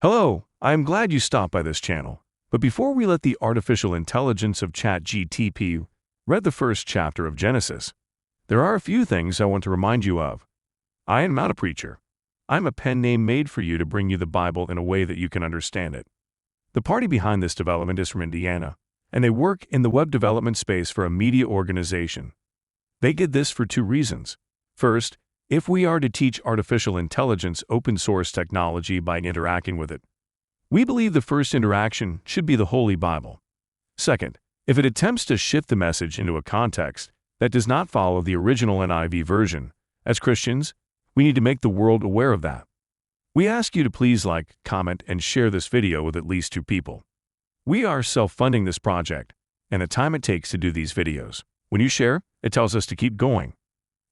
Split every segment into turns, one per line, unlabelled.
Hello, I am glad you stopped by this channel. But before we let the artificial intelligence of ChatGPT read the first chapter of Genesis, there are a few things I want to remind you of. I am not a preacher. I'm a pen name made for you to bring you the Bible in a way that you can understand it. The party behind this development is from Indiana, and they work in the web development space for a media organization. They did this for two reasons. First, if we are to teach artificial intelligence open source technology by interacting with it, we believe the first interaction should be the Holy Bible. Second, if it attempts to shift the message into a context that does not follow the original N.I.V version, as Christians, we need to make the world aware of that. We ask you to please like, comment, and share this video with at least 2 people. We are self-funding this project, and the time it takes to do these videos. When you share, it tells us to keep going.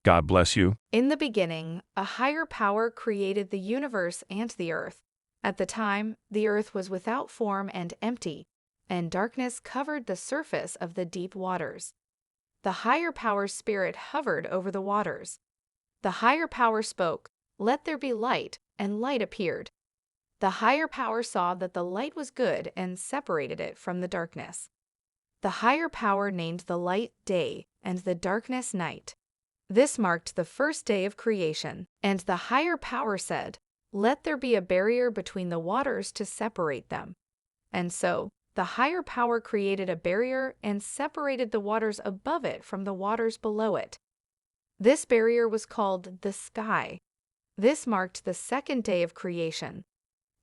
God bless you.
In the beginning, a higher power created the universe and the earth. At the time, the earth was without form and empty, and darkness covered the surface of the deep waters. The higher power spirit hovered over the waters. The higher power spoke, "Let there be light," and light appeared. The higher power saw that the light was good and separated it from the darkness. The higher power named the light day and the darkness night. This marked the first day of creation, and the higher power said, "Let there be a barrier between the waters to separate them." And so, the higher power created a barrier and separated the waters above it from the waters below it. This barrier was called the sky. This marked the second day of creation.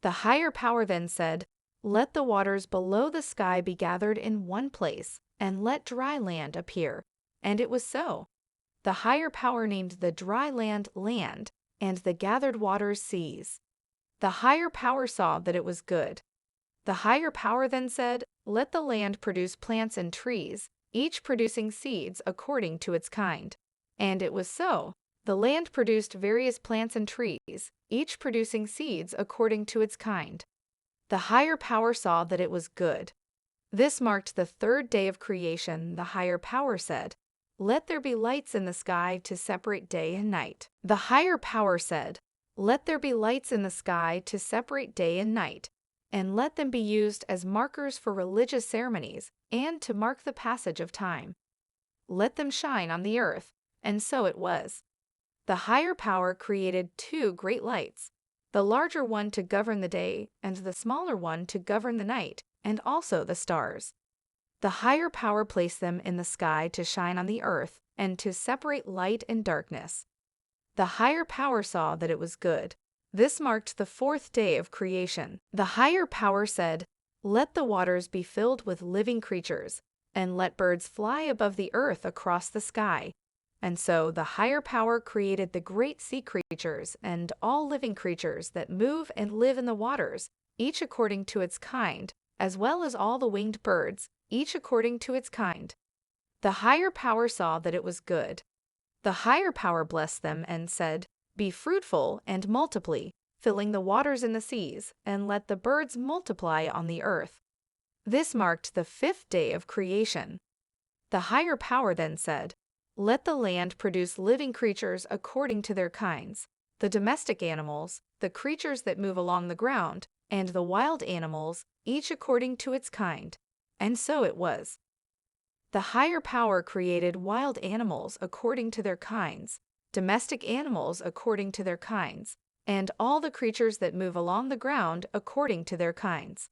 The higher power then said, "Let the waters below the sky be gathered in one place, and let dry land appear." And it was so. The higher power named the dry land land, and the gathered waters seas. The higher power saw that it was good. The higher power then said, "Let the land produce plants and trees, each producing seeds according to its kind." And it was so. The land produced various plants and trees, each producing seeds according to its kind. The higher power saw that it was good. This marked the third day of creation. The higher power said, "Let there be lights in the sky to separate day and night." The higher power said, "Let there be lights in the sky to separate day and night, and let them be used as markers for religious ceremonies and to mark the passage of time. Let them shine on the earth." And so it was. The higher power created 2 great lights, the larger one to govern the day and the smaller one to govern the night, and also the stars. The higher power placed them in the sky to shine on the earth and to separate light and darkness. The higher power saw that it was good. This marked the 4th day of creation. The higher power said, "Let the waters be filled with living creatures, and let birds fly above the earth across the sky." And so the higher power created the great sea creatures and all living creatures that move and live in the waters, each according to its kind, as well as all the winged birds, each according to its kind. The higher power saw that it was good. The higher power blessed them and said, "Be fruitful and multiply, filling the waters in the seas, and let the birds multiply on the earth." This marked the 5th day of creation. The higher power then said, "Let the land produce living creatures according to their kinds, the domestic animals, the creatures that move along the ground, and the wild animals, each according to its kind." And so it was. The higher power created wild animals according to their kinds, domestic animals according to their kinds, and all the creatures that move along the ground according to their kinds.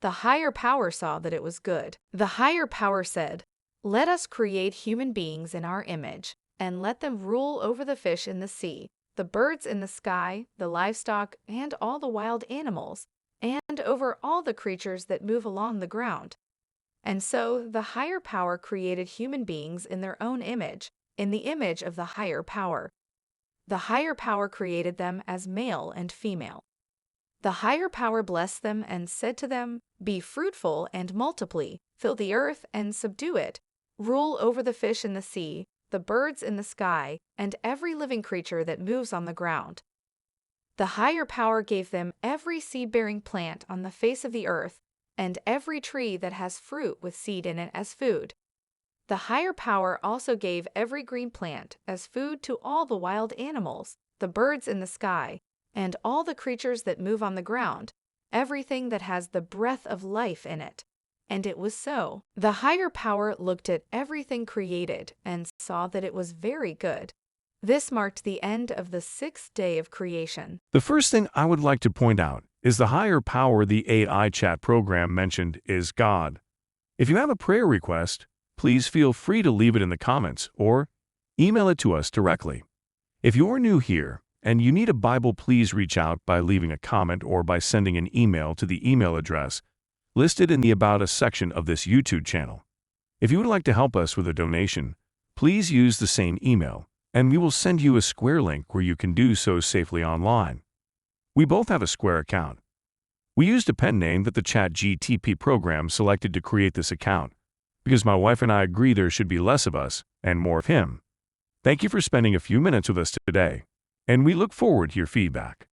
The higher power saw that it was good. The higher power said, "Let us create human beings in our image, and let them rule over the fish in the sea, the birds in the sky, the livestock, and all the wild animals, and over all the creatures that move along the ground." And so the higher power created human beings in their own image, in the image of the higher power. The higher power created them as male and female. The higher power blessed them and said to them, "Be fruitful and multiply, fill the earth and subdue it, rule over the fish in the sea, the birds in the sky, and every living creature that moves on the ground." The higher power gave them every seed-bearing plant on the face of the earth, and every tree that has fruit with seed in it as food. The higher power also gave every green plant as food to all the wild animals, the birds in the sky, and all the creatures that move on the ground, everything that has the breath of life in it. And it was so. The higher power looked at everything created and saw that it was very good. This marked the end of the sixth day of creation.
The first thing I would like to point out is the higher power the AI chat program mentioned is God. If you have a prayer request, please feel free to leave it in the comments or email it to us directly. If you're new here and you need a Bible, please reach out by leaving a comment or by sending an email to the email address listed in the About Us section of this YouTube channel. If you would like to help us with a donation, please use the same email, and we will send you a Square link where you can do so safely online. We both have a Square account. We used a pen name that the ChatGPT program selected to create this account, because my wife and I agree there should be less of us and more of him. Thank you for spending a few minutes with us today, and we look forward to your feedback.